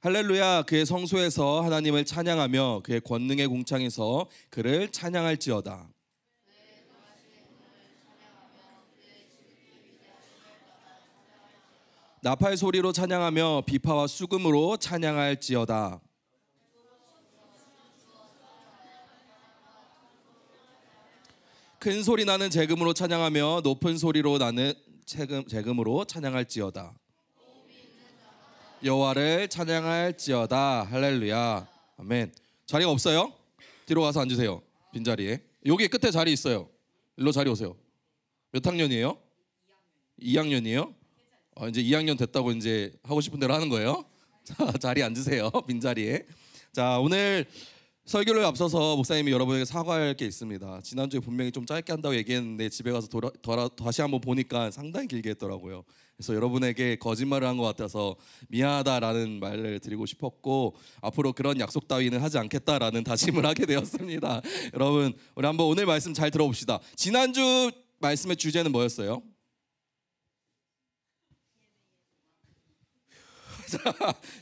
할렐루야. 그의 성소에서 하나님을 찬양하며 그의 권능의 궁창에서 그를 찬양할지어다. 나팔 소리로 찬양하며 비파와 수금으로 찬양할지어다. 큰 소리 나는 재금으로 찬양하며 높은 소리로 나는 재금으로 찬양할지어다. 여호와를 찬양할지어다. 할렐루야. 아멘. 자리가 없어요? 뒤로 가서 앉으세요. 빈자리에. 여기 끝에 자리 있어요. 일로 자리 오세요. 몇 학년이에요? 2학년이에요? 이제 2학년 됐다고 이제 하고 싶은 대로 하는 거예요. 자, 자리에 앉으세요. 빈자리에. 자, 오늘 설교를 앞서서 목사님이 여러분에게 사과할 게 있습니다. 지난주에 분명히 좀 짧게 한다고 얘기했는데 집에 가서 다시 한번 보니까 상당히 길게 했더라고요. 그래서 여러분에게 거짓말을 한 것 같아서 미안하다라는 말을 드리고 싶었고, 앞으로 그런 약속 따위는 하지 않겠다라는 다짐을 하게 되었습니다. 여러분, 우리 한번 오늘 말씀 잘 들어봅시다. 지난주 말씀의 주제는 뭐였어요?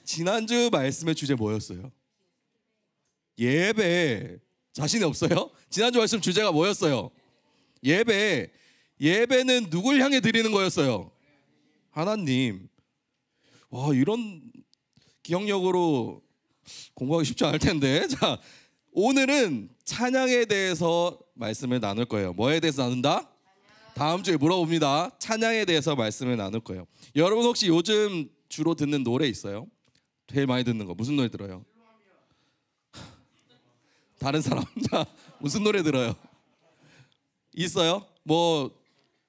지난주 말씀의 주제 뭐였어요? 예배. 자신이 없어요? 지난주 말씀 주제가 뭐였어요? 예배. 예배는 누굴 향해 드리는 거였어요? 하나님. 와, 이런 기억력으로 공부하기 쉽지 않을 텐데. 자, 오늘은 찬양에 대해서 말씀을 나눌 거예요. 뭐에 대해서 나눈다? 다음 주에 물어봅니다. 찬양에 대해서 말씀을 나눌 거예요. 여러분 혹시 요즘 주로 듣는 노래 있어요? 제일 많이 듣는 거 무슨 노래 들어요? 다른 사람 자, 무슨 노래 들어요? 있어요? 뭐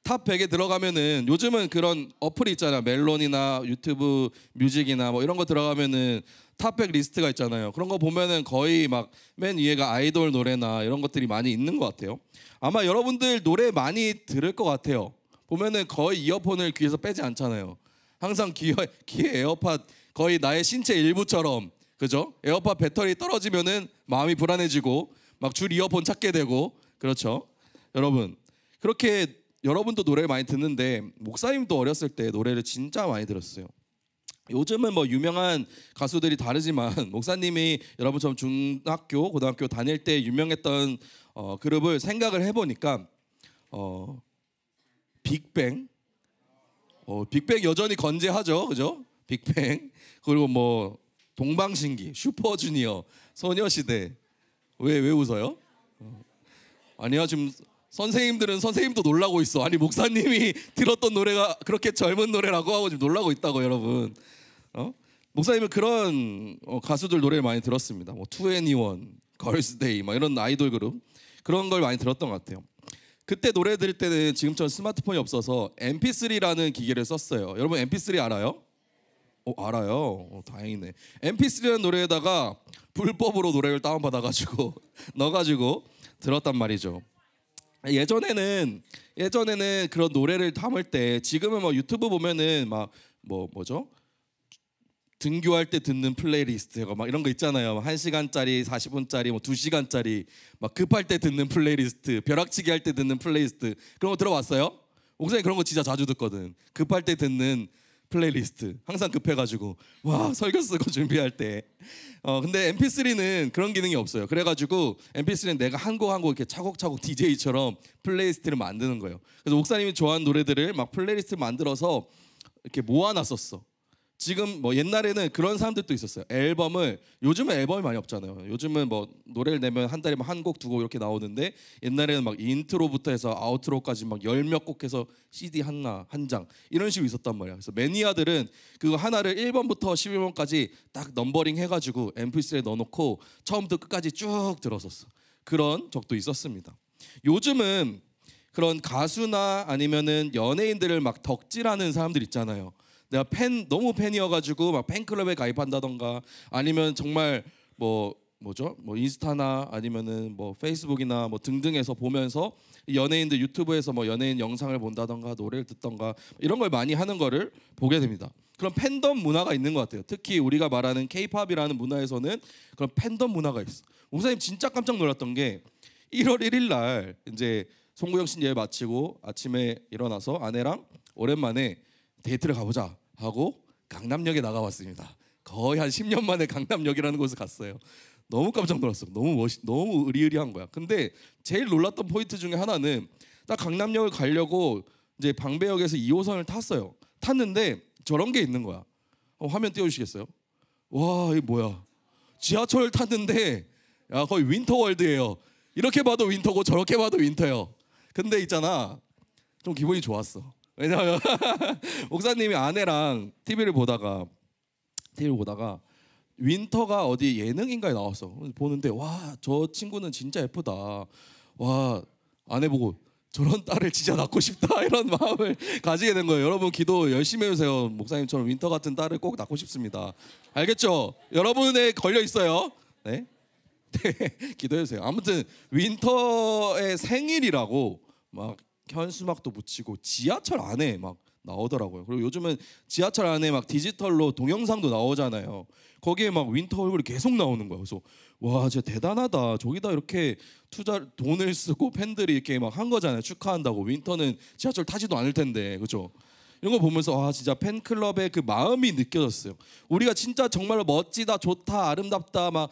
탑 100에 들어가면은 요즘은 그런 어플이 있잖아요. 멜론이나 유튜브 뮤직이나 뭐 이런 거 들어가면은 탑 100 리스트가 있잖아요. 그런 거 보면은 거의 막 맨 위에가 아이돌 노래나 이런 것들이 많이 있는 것 같아요. 아마 여러분들 노래 많이 들을 것 같아요. 보면은 거의 이어폰을 귀에서 빼지 않잖아요. 항상 귀에 에어팟 거의 나의 신체 일부처럼, 그죠? 에어팟 배터리 떨어지면은 마음이 불안해지고 막 줄 이어폰 찾게 되고, 그렇죠? 여러분, 그렇게 여러분도 노래를 많이 듣는데 목사님도 어렸을 때 노래를 진짜 많이 들었어요. 요즘은 뭐 유명한 가수들이 다르지만 목사님이 여러분처럼 중학교, 고등학교 다닐 때 유명했던 그룹을 생각을 해보니까 빅뱅, 빅뱅 여전히 건재하죠, 그죠? 빅뱅, 그리고 뭐 동방신기, 슈퍼주니어, 소녀시대. 왜 웃어요? 아니요, 지금 선생님도 놀라고 있어. 아니, 목사님이 들었던 노래가 그렇게 젊은 노래라고 하고 지금 놀라고 있다고, 여러분. 목사님은 그런 가수들 노래를 많이 들었습니다. 뭐 2NE1, 걸스데이, 막 이런 아이돌 그룹, 그런 걸 많이 들었던 것 같아요. 그때 노래 들을 때는 지금처럼 스마트폰이 없어서 MP3라는 기계를 썼어요. 여러분 MP3 알아요? 알아요. 다행이네. MP3라는 노래에다가 불법으로 노래를 다운받아가지고 넣어가지고 들었단 말이죠. 예전에는 그런 노래를 담을 때, 지금은 뭐 유튜브 보면은 막 뭐죠? 등교할 때 듣는 플레이리스트가 막 이런 거 있잖아요. 1시간짜리, 40분짜리, 뭐 2시간짜리, 막 급할 때 듣는 플레이리스트, 벼락치기 할 때 듣는 플레이리스트, 그런 거 들어봤어요? 목사님 그런 거 진짜 자주 듣거든. 급할 때 듣는 플레이리스트, 항상 급해가지고 와, 설교 쓰고 준비할 때. 근데 MP3는 그런 기능이 없어요. 그래가지고 MP3는 내가 한 곡 한 곡 이렇게 차곡차곡 DJ처럼 플레이리스트를 만드는 거예요. 그래서 목사님이 좋아하는 노래들을 막 플레이리스트 만들어서 이렇게 모아놨었어. 지금 뭐 옛날에는 그런 사람들도 있었어요. 앨범을, 요즘은 앨범이 많이 없잖아요. 요즘은 뭐 노래를 내면 한 달에 한 곡, 두 곡 이렇게 나오는데, 옛날에는 막 인트로부터 해서 아우트로까지 막 10몇 곡 해서 CD 한 장 이런 식으로 있었단 말이야. 그래서 매니아들은 그거 하나를 1번부터 11번까지 딱 넘버링 해가지고 MP3에 넣어놓고 처음부터 끝까지 쭉 들었었어. 그런 적도 있었습니다. 요즘은 그런 가수나 아니면은 연예인들을 막 덕질하는 사람들 있잖아요. 내가 너무 팬이어가지고 막 팬클럽에 가입한다던가, 아니면 정말 뭐죠? 뭐 인스타나 아니면은 뭐 페이스북이나 뭐 등등에서 보면서 연예인들 유튜브에서 뭐 연예인 영상을 본다던가 노래를 듣던가 이런 걸 많이 하는 거를 보게 됩니다. 그런 팬덤 문화가 있는 것 같아요. 특히 우리가 말하는 K-팝이라는 문화에서는 그런 팬덤 문화가 있어. 목사님 진짜 깜짝 놀랐던 게 1월 1일 날 이제 송구영신 예배 마치고 아침에 일어나서 아내랑 오랜만에 데이트를 가보자 하고 강남역에 나가봤습니다. 거의 한 10년 만에 강남역이라는 곳을 갔어요. 너무 깜짝 놀랐어요. 너무 의리의리한 거야. 근데 제일 놀랐던 포인트 중에 하나는 딱 강남역을 가려고 이제 방배역에서 2호선을 탔어요. 탔는데 저런 게 있는 거야. 화면 띄워주시겠어요? 와, 이게 뭐야? 지하철을 탔는데 야, 거의 윈터월드예요. 이렇게 봐도 윈터고 저렇게 봐도 윈터예요. 근데 있잖아, 좀 기분이 좋았어. 왜냐면 목사님이 아내랑 TV를 보다가 윈터가 어디 예능인가에 나왔어. 보는데 와, 저 친구는 진짜 예쁘다. 와, 아내 보고 저런 딸을 진짜 낳고 싶다 이런 마음을 가지게 된 거예요. 여러분 기도 열심히 해주세요. 목사님처럼 윈터 같은 딸을 꼭 낳고 싶습니다. 알겠죠? 여러분에 걸려 있어요. 네, 네, 기도해주세요. 아무튼 윈터의 생일이라고 막 현수막도 붙이고 지하철 안에 막 나오더라고요. 그리고 요즘은 지하철 안에 막 디지털로 동영상도 나오잖아요. 거기에 막 윈터 얼굴이 계속 나오는 거야. 그래서 와, 진짜 대단하다. 저기다 이렇게 돈을 쓰고 팬들이 이렇게 막 한 거잖아요. 축하한다고. 윈터는 지하철 타지도 않을 텐데, 그렇죠? 이런 거 보면서 아, 진짜 팬클럽의 그 마음이 느껴졌어요. 우리가 진짜 정말 멋지다, 좋다, 아름답다, 막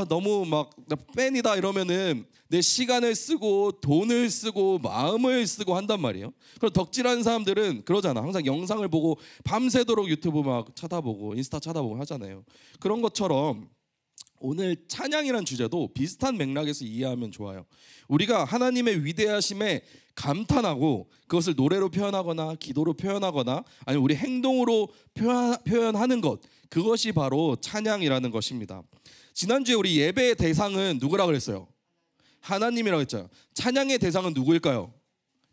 너무 막 팬이다 이러면은 내 시간을 쓰고 돈을 쓰고 마음을 쓰고 한단 말이에요. 그럼 덕질하는 사람들은 그러잖아. 항상 영상을 보고 밤새도록 유튜브 막 찾아보고 인스타 찾아보고 하잖아요. 그런 것처럼 오늘 찬양이란 주제도 비슷한 맥락에서 이해하면 좋아요. 우리가 하나님의 위대하심에 감탄하고 그것을 노래로 표현하거나 기도로 표현하거나 아니면 우리 행동으로 표현하는 것, 그것이 바로 찬양이라는 것입니다. 지난주에 우리 예배의 대상은 누구라 그랬어요? 하나님이라고 했잖아요. 찬양의 대상은 누구일까요?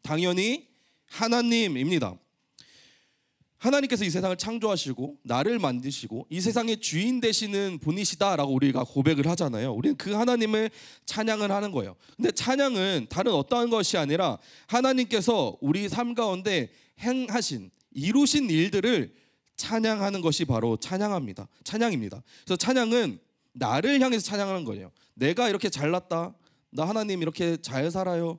당연히 하나님입니다. 하나님께서 이 세상을 창조하시고 나를 만드시고 이 세상의 주인 되시는 분이시다라고 우리가 고백을 하잖아요. 우리는 그 하나님을 찬양을 하는 거예요. 근데 찬양은 다른 어떠한 것이 아니라 하나님께서 우리 삶 가운데 행하신, 이루신 일들을 찬양하는 것이 바로 찬양입니다. 그래서 찬양은 나를 향해서 찬양하는 거예요. 내가 이렇게 잘났다, 나 하나님 이렇게 잘 살아요,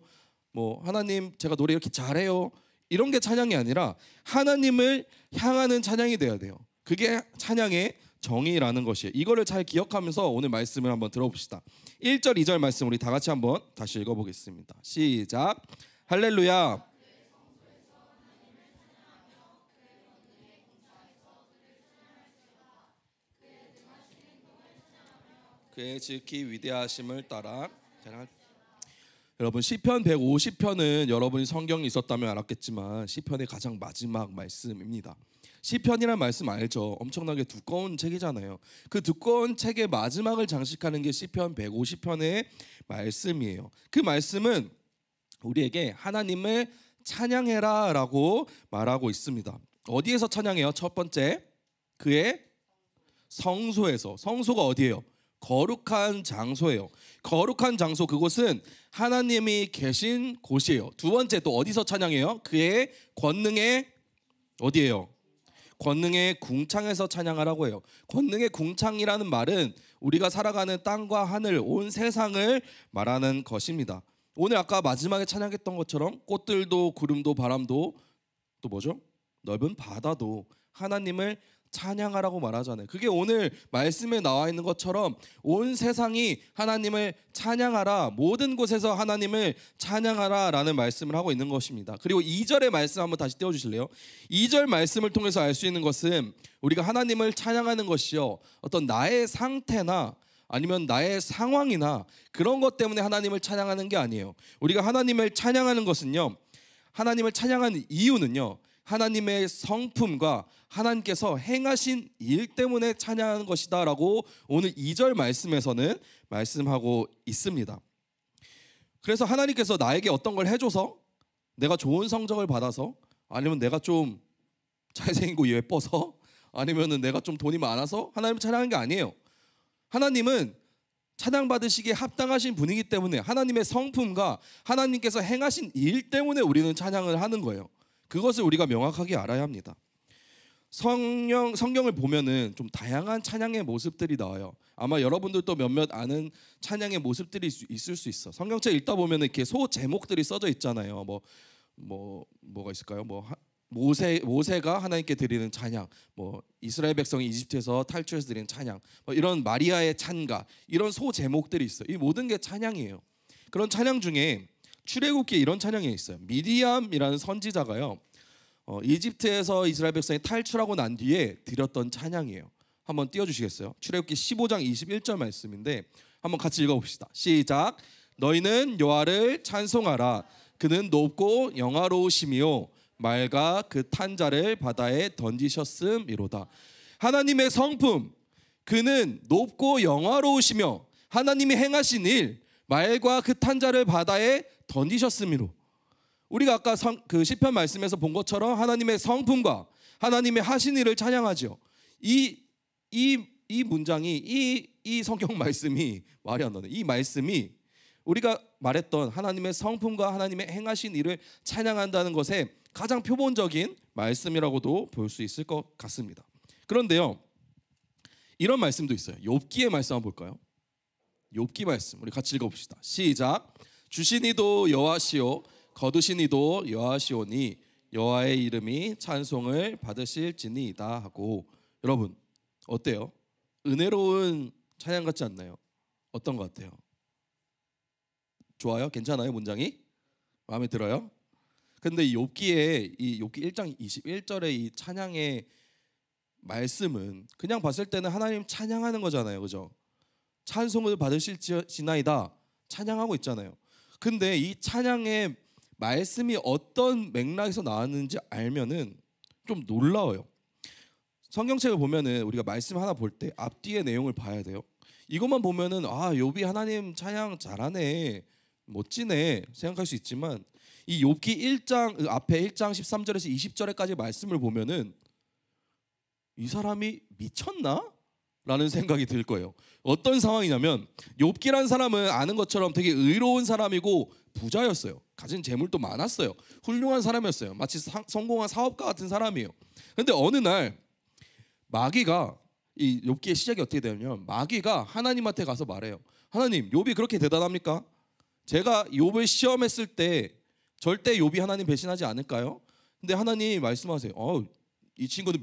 뭐 하나님 제가 노래 이렇게 잘해요, 이런 게 찬양이 아니라 하나님을 향하는 찬양이 돼야 돼요. 그게 찬양의 정의라는 것이에요. 이거를 잘 기억하면서 오늘 말씀을 한번 들어봅시다. 1절 2절 말씀 우리 다 같이 한번 다시 읽어보겠습니다. 시작. 할렐루야. 그의 지극히 위대하심을 따라 여러분 시편 150편은 여러분이 성경이 있었다면 알았겠지만 시편의 가장 마지막 말씀입니다. 시편이란 말씀 알죠? 엄청나게 두꺼운 책이잖아요. 그 두꺼운 책의 마지막을 장식하는 게 시편 150편의 말씀이에요. 그 말씀은 우리에게 하나님을 찬양해라 라고 말하고 있습니다. 어디에서 찬양해요? 첫 번째, 그의 성소에서. 성소가 어디예요? 거룩한 장소예요. 거룩한 장소, 그곳은 하나님이 계신 곳이에요. 두 번째, 또 어디서 찬양해요? 그의 권능의 어디예요? 권능의 궁창에서 찬양하라고 해요. 권능의 궁창이라는 말은 우리가 살아가는 땅과 하늘, 온 세상을 말하는 것입니다. 오늘 아까 마지막에 찬양했던 것처럼 꽃들도 구름도 바람도 또 뭐죠? 넓은 바다도 하나님을 찬양하라고 말하잖아요. 그게 오늘 말씀에 나와 있는 것처럼 온 세상이 하나님을 찬양하라, 모든 곳에서 하나님을 찬양하라 라는 말씀을 하고 있는 것입니다. 그리고 2절의 말씀 한번 다시 띄워주실래요? 2절 말씀을 통해서 알 수 있는 것은 우리가 하나님을 찬양하는 것이요, 어떤 나의 상태나 아니면 나의 상황이나 그런 것 때문에 하나님을 찬양하는 게 아니에요. 우리가 하나님을 찬양하는 것은요, 하나님을 찬양하는 이유는요, 하나님의 성품과 하나님께서 행하신 일 때문에 찬양하는 것이다 라고 오늘 2절 말씀에서는 말씀하고 있습니다. 그래서 하나님께서 나에게 어떤 걸 해줘서, 내가 좋은 성적을 받아서, 아니면 내가 좀 잘생기고 예뻐서, 아니면 내가 좀 돈이 많아서 하나님을 찬양하는 게 아니에요. 하나님은 찬양받으시기에 합당하신 분이기 때문에 하나님의 성품과 하나님께서 행하신 일 때문에 우리는 찬양을 하는 거예요. 그것을 우리가 명확하게 알아야 합니다. 성경을 보면은 좀 다양한 찬양의 모습들이 나와요. 아마 여러분들도 몇몇 아는 찬양의 모습들이 있을 수 있어. 성경책 읽다 보면은 이렇게 소 제목들이 써져 있잖아요. 뭐가 있을까요? 모세가 하나님께 드리는 찬양, 뭐 이스라엘 백성이 이집트에서 탈출해서 드리는 찬양, 뭐 이런 마리아의 찬가, 이런 소 제목들이 있어요. 이 모든 게 찬양이에요. 그런 찬양 중에 출애굽기에 이런 찬양이 있어요. 미디암이라는 선지자가요, 이집트에서 이스라엘 백성이 탈출하고 난 뒤에 드렸던 찬양이에요. 한번 띄워주시겠어요? 출애굽기 15장 21절 말씀인데 한번 같이 읽어봅시다. 시작. 너희는 여호와를 찬송하라. 그는 높고 영화로우시며 말과 그 탄자를 바다에 던지셨음이로다. 하나님의 성품, 그는 높고 영화로우시며 하나님이 행하신 일, 말과 그 탄자를 바다에 던지셨음이로. 우리가 아까 그 시편 말씀에서 본 것처럼 하나님의 성품과 하나님의 하신 일을 찬양하죠. 이 문장이, 이 성경 말씀이, 말이 안 나네, 이 말씀이 우리가 말했던 하나님의 성품과 하나님의 행하신 일을 찬양한다는 것에 가장 표본적인 말씀이라고도 볼 수 있을 것 같습니다. 그런데요, 이런 말씀도 있어요. 욥기의 말씀 한번 볼까요? 욥기 말씀 우리 같이 읽어봅시다. 시작. 주신 이도 여호와시오 거두신 이도 여호와시오니 여호와의 이름이 찬송을 받으실지니이다 하고. 여러분 어때요? 은혜로운 찬양 같지 않나요? 어떤 것 같아요? 좋아요? 괜찮아요? 문장이? 마음에 들어요? 근데 이 욥기에, 이 욥기 1장 21절의 이 찬양의 말씀은 그냥 봤을 때는 하나님 찬양하는 거잖아요, 그죠? 찬송을 받으실지나이다 찬양하고 있잖아요. 근데 이 찬양의 말씀이 어떤 맥락에서 나왔는지 알면은 좀 놀라워요. 성경책을 보면은 우리가 말씀 하나 볼 때 앞뒤의 내용을 봐야 돼요. 이것만 보면은 아, 욥이 하나님 찬양 잘하네, 멋지네 생각할 수 있지만 이 욥기 1장 앞에 1장 13절에서 20절에까지 말씀을 보면은 이 사람이 미쳤나? 라는 생각이 들 거예요. 어떤 상황이냐면 욥기란 사람은 아는 것처럼 되게 의로운 사람이고 부자였어요. 가진 재물도 많았어요. 훌륭한 사람이었어요. 마치 성공한 사업가 같은 사람이에요. 근데 어느 날 마귀가, 이 욥기의 시작이 어떻게 되냐면 마귀가 하나님한테 가서 말해요. 하나님, 욥이 그렇게 대단합니까? 제가 욥을 시험했을 때 절대 욥이 하나님 배신하지 않을까요? 근데 하나님 말씀하세요. 이 친구는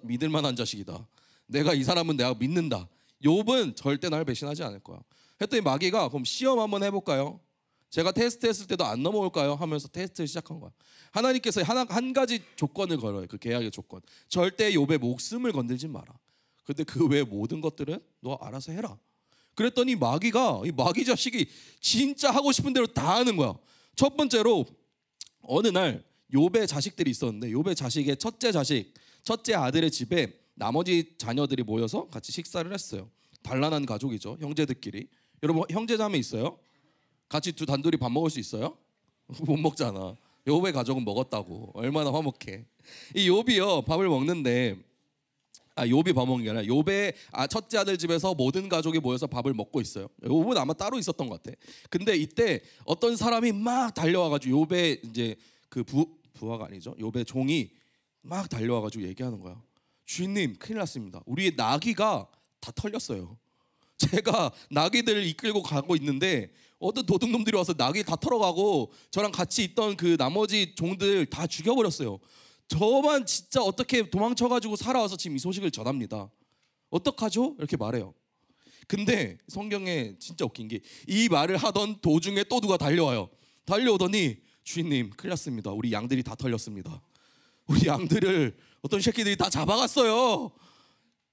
믿을만한 자식이다. 내가 이 사람은 내가 믿는다. 욥은 절대 날 배신하지 않을 거야. 했더니 마귀가 그럼 시험 한번 해볼까요? 제가 테스트했을 때도 안 넘어올까요? 하면서 테스트를 시작한 거야. 하나님께서 한 가지 조건을 걸어요. 그 계약의 조건. 절대 욥의 목숨을 건들지 마라. 근데 그 외 모든 것들은 너 알아서 해라. 그랬더니 마귀가, 이 마귀 자식이 진짜 하고 싶은 대로 다 하는 거야. 첫 번째로 어느 날 욥의 자식들이 있었는데 욥의 자식의 첫째 아들의 집에 나머지 자녀들이 모여서 같이 식사를 했어요. 단란한 가족이죠, 형제들끼리. 여러분 형제자매 있어요? 같이 단둘이 밥 먹을 수 있어요? 못 먹잖아. 욥의 가족은 먹었다고. 얼마나 화목해. 이 욥이요 밥을 먹는데, 욥이 밥 먹는 게 아니라 욥의 첫째 아들 집에서 모든 가족이 모여서 밥을 먹고 있어요. 욥은 아마 따로 있었던 것 같아. 근데 이때 어떤 사람이 막 달려와가지고 욥의 이제 그 부하가 아니죠, 욥의 종이 막 달려와가지고 얘기하는 거야. 주인님, 큰일 났습니다. 우리의 나귀가 다 털렸어요. 제가 나귀들을 이끌고 가고 있는데 어떤 도둑놈들이 와서 나귀 다 털어가고 저랑 같이 있던 그 나머지 종들 다 죽여버렸어요. 저만 진짜 어떻게 도망쳐가지고 살아와서 지금 이 소식을 전합니다. 어떡하죠? 이렇게 말해요. 근데 성경에 진짜 웃긴 게 이 말을 하던 도중에 또 누가 달려와요. 달려오더니 주인님, 큰일 났습니다. 우리 양들이 다 털렸습니다. 우리 양들을 어떤 새끼들이 다 잡아갔어요.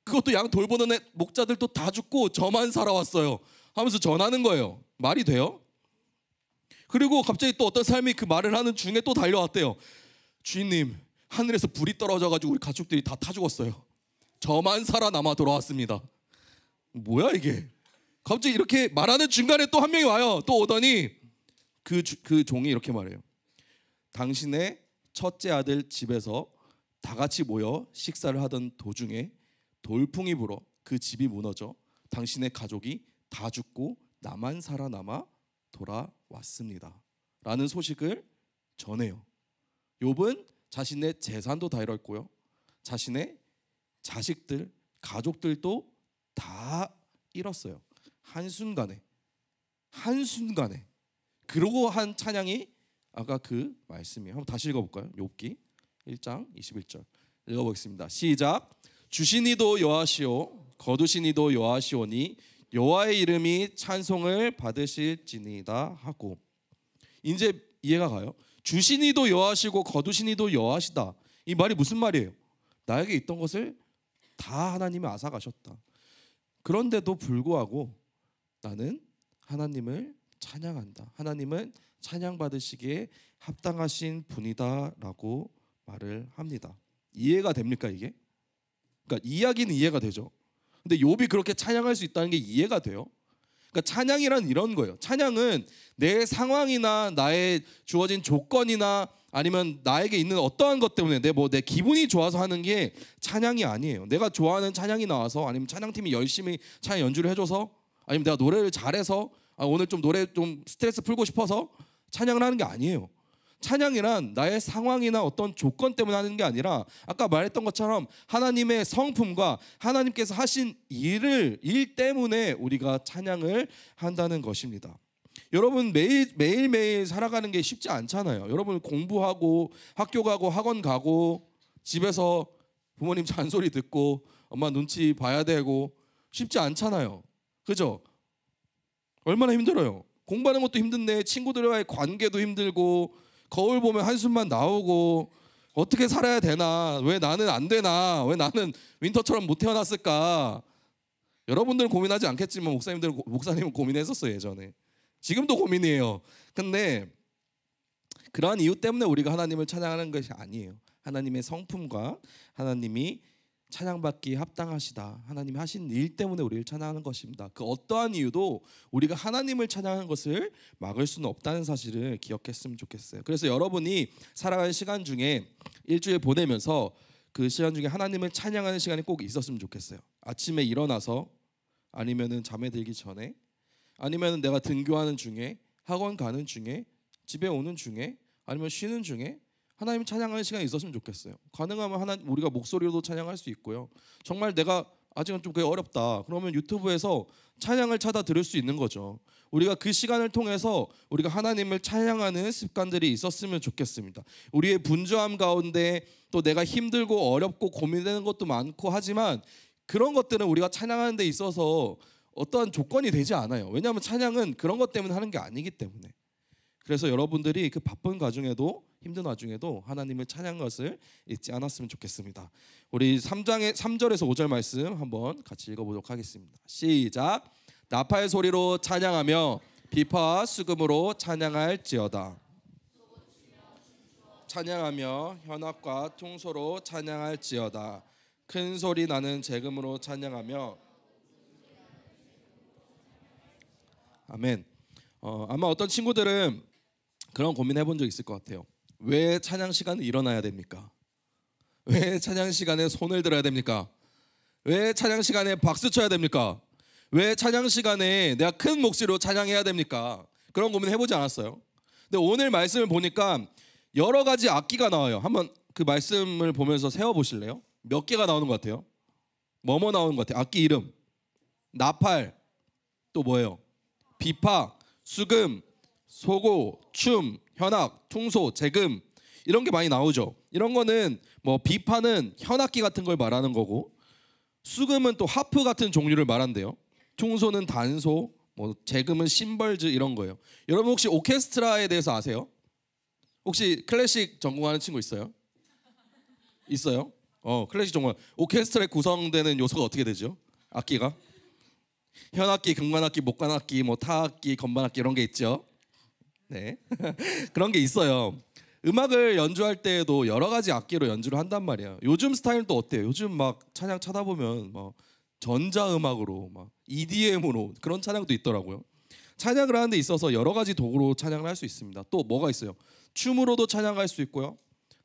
그것도 양 돌보는 목자들도 다 죽고 저만 살아왔어요 하면서 전하는 거예요. 말이 돼요? 그리고 갑자기 또 어떤 사람이 그 말을 하는 중에 또 달려왔대요. 주인님, 하늘에서 불이 떨어져가지고 우리 가축들이 다 타 죽었어요. 저만 살아남아 돌아왔습니다. 뭐야 이게? 갑자기 이렇게 말하는 중간에 또 한 명이 와요. 또 오더니 그 종이 이렇게 말해요. 당신의 첫째 아들 집에서 다 같이 모여 식사를 하던 도중에 돌풍이 불어 그 집이 무너져 당신의 가족이 다 죽고 나만 살아남아 돌아왔습니다. 라는 소식을 전해요. 욥은 자신의 재산도 다 잃었고요, 자신의 자식들, 가족들도 다 잃었어요. 한순간에. 그러고 한 찬양이 아까 그 말씀이에요. 한번 다시 읽어볼까요? 욥기 1장 21절 읽어보겠습니다. 시작. 주신 이도 여호와시오 거두신 이도 여호와시오니 여호와의 이름이 찬송을 받으실지니이다 하고, 이제 이해가 가요? 주신 이도 여호와시고 거두신 이도 여호와시다. 이 말이 무슨 말이에요? 나에게 있던 것을 다 하나님이 앗아가셨다. 그런데도 불구하고 나는 하나님을 찬양한다. 하나님은 찬양받으시기에 합당하신 분이다라고 말을 합니다. 이해가 됩니까 이게? 그러니까 이야기는 이해가 되죠. 근데 욥이 그렇게 찬양할 수 있다는 게 이해가 돼요? 그러니까 찬양이란 이런 거예요. 찬양은 내 상황이나 나의 주어진 조건이나 아니면 나에게 있는 어떠한 것 때문에 내 기분이 좋아서 하는 게 찬양이 아니에요. 내가 좋아하는 찬양이 나와서, 아니면 찬양팀이 열심히 찬양 연주를 해줘서, 아니면 내가 노래를 잘해서 오늘 좀 노래 좀 스트레스 풀고 싶어서 찬양을 하는 게 아니에요. 찬양이란 나의 상황이나 어떤 조건 때문에 하는 게 아니라 아까 말했던 것처럼 하나님의 성품과 하나님께서 하신 일 때문에 우리가 찬양을 한다는 것입니다. 여러분 매일매일 살아가는 게 쉽지 않잖아요. 여러분 공부하고 학교 가고 학원 가고 집에서 부모님 잔소리 듣고 엄마 눈치 봐야 되고 쉽지 않잖아요. 그죠? 얼마나 힘들어요. 공부하는 것도 힘든데 친구들과의 관계도 힘들고, 거울 보면 한숨만 나오고, 어떻게 살아야 되나, 왜 나는 안 되나, 왜 나는 윈터처럼 못 태어났을까. 여러분들은 고민하지 않겠지만 목사님은 고민했었어요 예전에. 지금도 고민이에요. 근데 그러한 이유 때문에 우리가 하나님을 찬양하는 것이 아니에요. 하나님의 성품과 하나님이 찬양받기에 합당하시다, 하나님이 하신 일 때문에 우리를 찬양하는 것입니다. 그 어떠한 이유도 우리가 하나님을 찬양하는 것을 막을 수는 없다는 사실을 기억했으면 좋겠어요. 그래서 여러분이 살아가는 시간 중에 일주일 보내면서 그 시간 중에 하나님을 찬양하는 시간이 꼭 있었으면 좋겠어요. 아침에 일어나서, 아니면은 잠에 들기 전에, 아니면은 내가 등교하는 중에, 학원 가는 중에, 집에 오는 중에, 아니면 쉬는 중에 하나님 찬양하는 시간이 있었으면 좋겠어요. 가능하면 우리가 목소리로도 찬양할 수 있고요. 정말 내가 아직은 좀 그게 어렵다 그러면 유튜브에서 찬양을 찾아 들을 수 있는 거죠. 우리가 그 시간을 통해서 우리가 하나님을 찬양하는 습관들이 있었으면 좋겠습니다. 우리의 분주함 가운데 또 내가 힘들고 어렵고 고민되는 것도 많고 하지만, 그런 것들은 우리가 찬양하는 데 있어서 어떠한 조건이 되지 않아요. 왜냐하면 찬양은 그런 것 때문에 하는 게 아니기 때문에. 그래서 여러분들이 그 바쁜 와중에도, 힘든 와중에도 하나님을 찬양하는 것을 잊지 않았으면 좋겠습니다. 우리 3절에서 5절 말씀 한번 같이 읽어보도록 하겠습니다. 시작. 나팔 소리로 찬양하며 비파와 수금으로 찬양할지어다. 찬양하며 현악과 통소로 찬양할지어다. 큰 소리 나는 재금으로 찬양하며. 아멘. 아마 어떤 친구들은 그런 고민해 본 적 있을 것 같아요. 왜 찬양 시간에 일어나야 됩니까? 왜 찬양 시간에 손을 들어야 됩니까? 왜 찬양 시간에 박수 쳐야 됩니까? 왜 찬양 시간에 내가 큰 목소리로 찬양해야 됩니까? 그런 고민 해보지 않았어요? 근데 오늘 말씀을 보니까 여러 가지 악기가 나와요. 한번 그 말씀을 보면서 세워보실래요? 몇 개가 나오는 것 같아요? 뭐뭐 나오는 것 같아요? 악기 이름. 나팔, 또 뭐예요? 비파, 수금, 소고, 춤, 현악, 퉁소, 재금, 이런 게 많이 나오죠. 이런 거는 뭐 비파는 현악기 같은 걸 말하는 거고, 수금은 또 하프 같은 종류를 말한대요. 퉁소는 단소, 뭐 재금은 심벌즈, 이런 거예요. 여러분 혹시 오케스트라에 대해서 아세요? 혹시 클래식 전공하는 친구 있어요? 있어요? 클래식 전공. 오케스트라에 구성되는 요소가 어떻게 되죠? 악기가? 현악기, 금관악기, 목관악기, 뭐 타악기, 건반악기, 이런 게 있죠. 네. 그런 게 있어요. 음악을 연주할 때에도 여러 가지 악기로 연주를 한단 말이에요. 요즘 스타일은 또 어때요? 요즘 막 찬양 찾아보면 막 전자음악으로, 막 EDM으로 그런 찬양도 있더라고요. 찬양을 하는 데 있어서 여러 가지 도구로 찬양을 할 수 있습니다. 또 뭐가 있어요? 춤으로도 찬양할 수 있고요.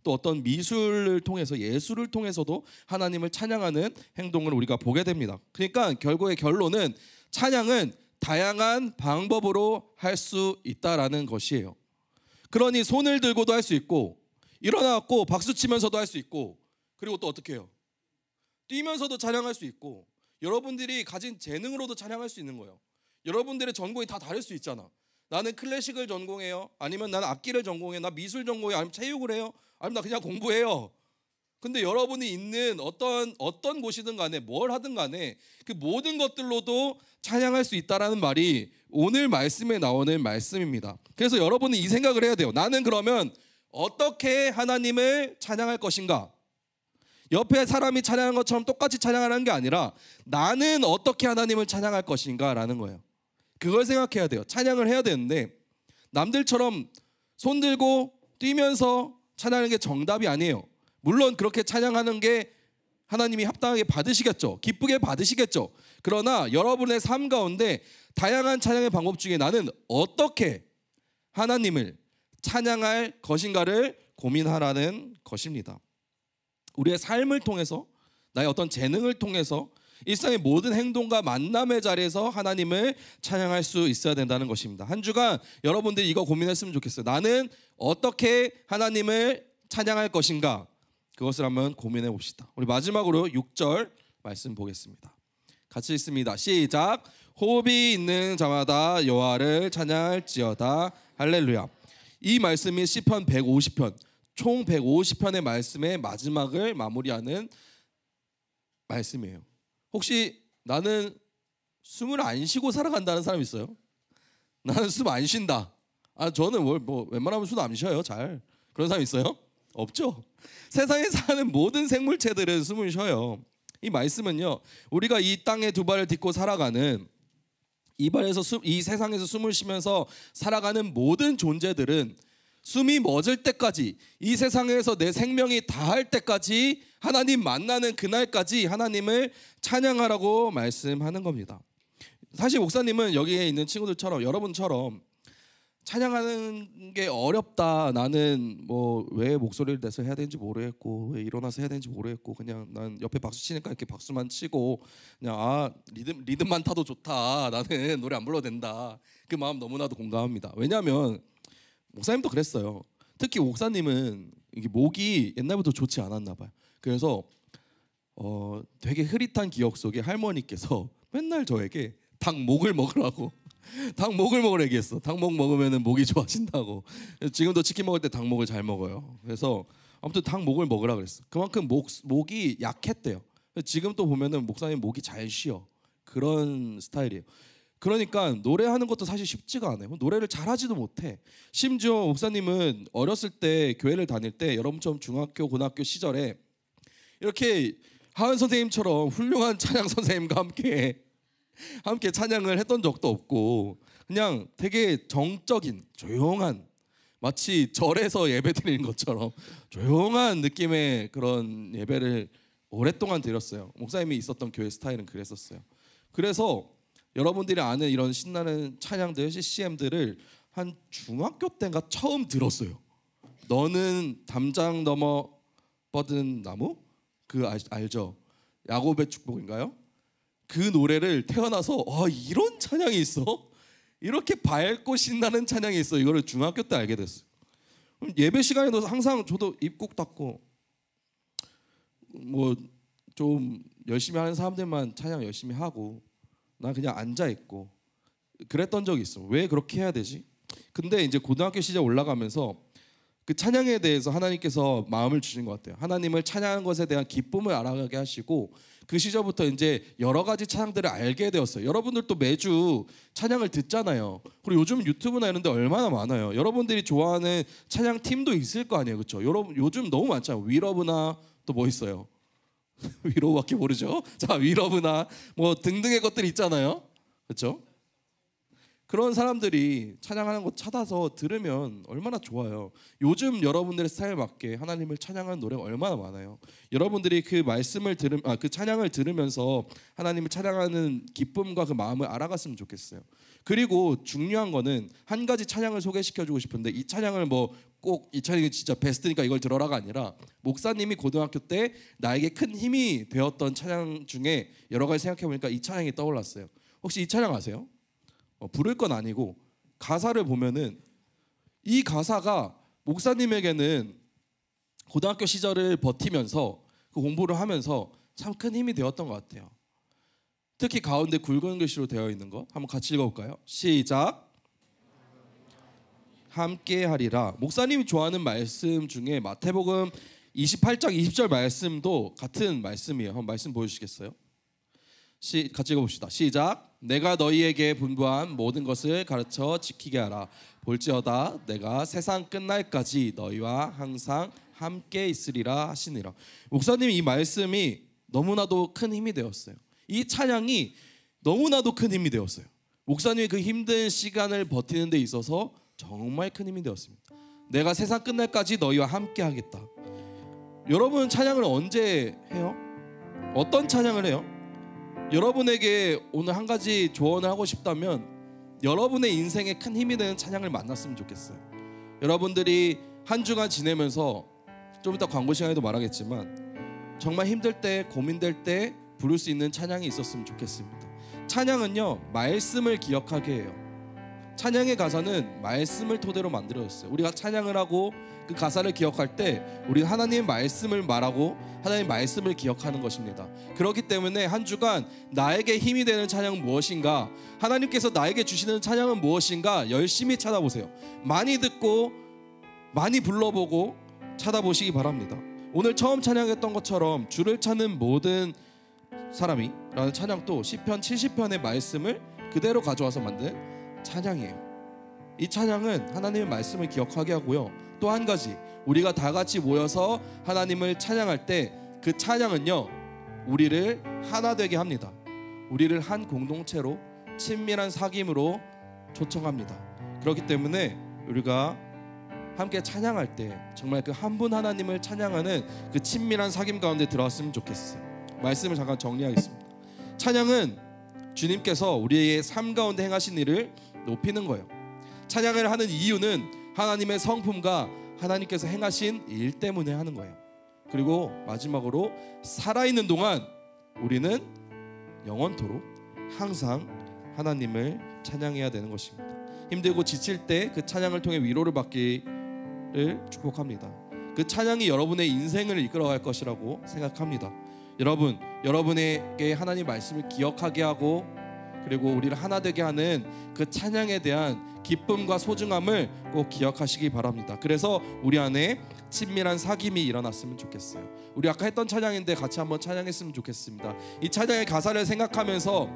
또 어떤 미술을 통해서, 예술을 통해서도 하나님을 찬양하는 행동을 우리가 보게 됩니다. 그러니까 결국의 결론은 찬양은 다양한 방법으로 할 수 있다라는 것이에요. 그러니 손을 들고도 할 수 있고, 일어나갖고 박수 치면서도 할 수 있고, 그리고 또 어떻게 해요? 뛰면서도 찬양할 수 있고, 여러분들이 가진 재능으로도 찬양할 수 있는 거예요. 여러분들의 전공이 다 다를 수 있잖아. 나는 클래식을 전공해요. 아니면 나는 악기를 전공해요. 나 미술 전공해요. 아니면 체육을 해요. 아니면 나 그냥 공부해요. 근데 여러분이 있는 어떤 곳이든 간에 뭘 하든 간에 그 모든 것들로도 찬양할 수 있다라는 말이 오늘 말씀에 나오는 말씀입니다. 그래서 여러분은 이 생각을 해야 돼요. 나는 그러면 어떻게 하나님을 찬양할 것인가? 옆에 사람이 찬양하는 것처럼 똑같이 찬양하는 게 아니라 나는 어떻게 하나님을 찬양할 것인가 라는 거예요. 그걸 생각해야 돼요. 찬양을 해야 되는데 남들처럼 손 들고 뛰면서 찬양하는 게 정답이 아니에요. 물론 그렇게 찬양하는 게 하나님이 합당하게 받으시겠죠. 기쁘게 받으시겠죠. 그러나 여러분의 삶 가운데 다양한 찬양의 방법 중에 나는 어떻게 하나님을 찬양할 것인가를 고민하라는 것입니다. 우리의 삶을 통해서, 나의 어떤 재능을 통해서 일상의 모든 행동과 만남의 자리에서 하나님을 찬양할 수 있어야 된다는 것입니다. 한 주간 여러분들이 이거 고민했으면 좋겠어요. 나는 어떻게 하나님을 찬양할 것인가? 그것을 한번 고민해 봅시다. 우리 마지막으로 6절 말씀 보겠습니다. 같이 읽습니다. 시작. 호흡이 있는 자마다 여호와를 찬양할지어다. 할렐루야. 이 말씀이 시편 150편, 총 150편의 말씀의 마지막을 마무리하는 말씀이에요. 혹시 나는 숨을 안 쉬고 살아간다는 사람 있어요? 나는 숨 안 쉰다. 저는 웬만하면 숨 안 쉬어요. 잘. 그런 사람 있어요? 없죠. 세상에 사는 모든 생물체들은 숨을 쉬어요. 이 말씀은요, 우리가 이 땅에 두 발을 딛고 살아가는 이 세상에서 숨을 쉬면서 살아가는 모든 존재들은 숨이 멎을 때까지, 이 세상에서 내 생명이 다할 때까지, 하나님 만나는 그날까지 하나님을 찬양하라고 말씀하는 겁니다. 사실 목사님은 여기에 있는 친구들처럼, 여러분처럼 찬양하는 게 어렵다, 나는 왜 목소리를 내서 해야 되는지 모르겠고 왜 일어나서 해야 되는지 모르겠고 그냥 난 옆에 박수 치니까 이렇게 박수만 치고 그냥 리듬만 타도 좋다, 나는 노래 안 불러도 된다, 그 마음 너무나도 공감합니다. 왜냐하면 목사님도 그랬어요. 특히 목사님은 이게 목이 옛날부터 좋지 않았나 봐요. 그래서 되게 흐릿한 기억 속에 할머니께서 맨날 저에게 닭목을 먹으라고 닭목을 먹으라 얘기했어. 닭목 먹으면 목이 좋아진다고. 지금도 치킨 먹을 때 닭목을 잘 먹어요. 그래서 아무튼 닭목을 먹으라 그랬어. 그만큼 목이 약했대요. 지금 또 보면은 목사님 목이 잘 쉬어. 그런 스타일이에요. 그러니까 노래하는 것도 사실 쉽지가 않아요. 노래를 잘하지도 못해. 심지어 목사님은 어렸을 때 교회를 다닐 때 여러분처럼 중학교, 고등학교 시절에 이렇게 하은 선생님처럼 훌륭한 찬양 선생님과 함께 찬양을 했던 적도 없고 그냥 되게 정적인 조용한, 마치 절에서 예배 드리는 것처럼 조용한 느낌의 그런 예배를 오랫동안 드렸어요. 목사님이 있었던 교회 스타일은 그랬었어요. 그래서 여러분들이 아는 이런 신나는 찬양들, CCM들을 한 중학교 때인가 처음 들었어요. 너는 담장 넘어 뻗은 나무? 그 알죠? 야곱의 축복인가요? 그 노래를 태어나서 이런 찬양이 있어? 이렇게 밝고 신나는 찬양이 있어? 이거를 중학교 때 알게 됐어요. 예배 시간에도 항상 저도 입국 닫고 좀 열심히 하는 사람들만 찬양 열심히 하고 난 그냥 앉아 있고 그랬던 적이 있어. 왜 그렇게 해야 되지? 근데 이제 고등학교 시절 올라가면서 그 찬양에 대해서 하나님께서 마음을 주신 것 같아요. 하나님을 찬양하는 것에 대한 기쁨을 알아가게 하시고 그 시절부터 이제 여러 가지 찬양들을 알게 되었어요. 여러분들도 매주 찬양을 듣잖아요. 그리고 요즘 유튜브나 이런 데 얼마나 많아요. 여러분들이 좋아하는 찬양 팀도 있을 거 아니에요. 그렇죠? 여러분 요즘 너무 많잖아요. 위러브나 또 뭐 있어요? 위로밖에 모르죠. 자, 위러브나 등등의 것들이 있잖아요. 그렇죠? 그런 사람들이 찬양하는 거 찾아서 들으면 얼마나 좋아요. 요즘 여러분들의 스타일 맞게 하나님을 찬양하는 노래가 얼마나 많아요. 여러분들이 그 말씀을 그 찬양을 들으면서 하나님을 찬양하는 기쁨과 그 마음을 알아갔으면 좋겠어요. 그리고 중요한 거는 한 가지 찬양을 소개시켜주고 싶은데 이 찬양을 꼭 이 찬양이 진짜 베스트니까 이걸 들어라가 아니라 목사님이 고등학교 때 나에게 큰 힘이 되었던 찬양 중에 여러 가지 생각해보니까 이 찬양이 떠올랐어요. 혹시 이 찬양 아세요? 부를 건 아니고 가사를 보면은 이 가사가 목사님에게는 고등학교 시절을 버티면서 그 공부를 하면서 참 큰 힘이 되었던 것 같아요. 특히 가운데 굵은 글씨로 되어 있는 거 한번 같이 읽어볼까요? 시작. 함께하리라. 목사님이 좋아하는 말씀 중에 마태복음 28장 20절 말씀도 같은 말씀이에요. 한번 말씀 보여주시겠어요? 같이 읽어봅시다. 시작. 내가 너희에게 분부한 모든 것을 가르쳐 지키게 하라. 볼지어다 내가 세상 끝날까지 너희와 항상 함께 있으리라 하시니라. 목사님이 이 말씀이 너무나도 큰 힘이 되었어요. 이 찬양이 너무나도 큰 힘이 되었어요. 목사님이 그 힘든 시간을 버티는 데 있어서 정말 큰 힘이 되었습니다. 내가 세상 끝날까지 너희와 함께 하겠다. 여러분 찬양을 언제 해요? 어떤 찬양을 해요? 여러분에게 오늘 한 가지 조언을 하고 싶다면 여러분의 인생에 큰 힘이 되는 찬양을 만났으면 좋겠어요. 여러분들이 한 주간 지내면서 좀 이따 광고 시간에도 말하겠지만 정말 힘들 때 고민될 때 부를 수 있는 찬양이 있었으면 좋겠습니다. 찬양은요 말씀을 기억하게 해요. 찬양의 가사는 말씀을 토대로 만들어졌어요. 우리가 찬양을 하고 그 가사를 기억할 때 우리는 하나님의 말씀을 말하고 하나님의 말씀을 기억하는 것입니다. 그렇기 때문에 한 주간 나에게 힘이 되는 찬양은 무엇인가, 하나님께서 나에게 주시는 찬양은 무엇인가 열심히 찾아보세요. 많이 듣고 많이 불러보고 찾아보시기 바랍니다. 오늘 처음 찬양했던 것처럼 주를 찾는 모든 사람이 라는 찬양도 시편 70편의 말씀을 그대로 가져와서 만든 찬양이에요. 이 찬양은 하나님의 말씀을 기억하게 하고요. 또 한 가지, 우리가 다 같이 모여서 하나님을 찬양할 때 그 찬양은요 우리를 하나 되게 합니다. 우리를 한 공동체로 친밀한 사귐으로 초청합니다. 그렇기 때문에 우리가 함께 찬양할 때 정말 그 한 분 하나님을 찬양하는 그 친밀한 사귐 가운데 들어왔으면 좋겠어요. 말씀을 잠깐 정리하겠습니다. 찬양은 주님께서 우리의 삶 가운데 행하신 일을 높이는 거예요. 찬양을 하는 이유는 하나님의 성품과 하나님께서 행하신 일 때문에 하는 거예요. 그리고 마지막으로 살아있는 동안 우리는 영원토록 항상 하나님을 찬양해야 되는 것입니다. 힘들고 지칠 때 그 찬양을 통해 위로를 받기를 축복합니다. 그 찬양이 여러분의 인생을 이끌어갈 것이라고 생각합니다. 여러분, 여러분에게 하나님 말씀을 기억하게 하고 그리고 우리를 하나 되게 하는 그 찬양에 대한 기쁨과 소중함을 꼭 기억하시기 바랍니다. 그래서 우리 안에 친밀한 사귐이 일어났으면 좋겠어요. 우리 아까 했던 찬양인데 같이 한번 찬양했으면 좋겠습니다. 이 찬양의 가사를 생각하면서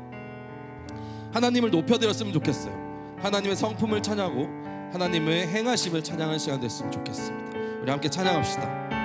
하나님을 높여드렸으면 좋겠어요. 하나님의 성품을 찬양하고 하나님의 행하심을 찬양하는 시간 됐으면 좋겠습니다. 우리 함께 찬양합시다.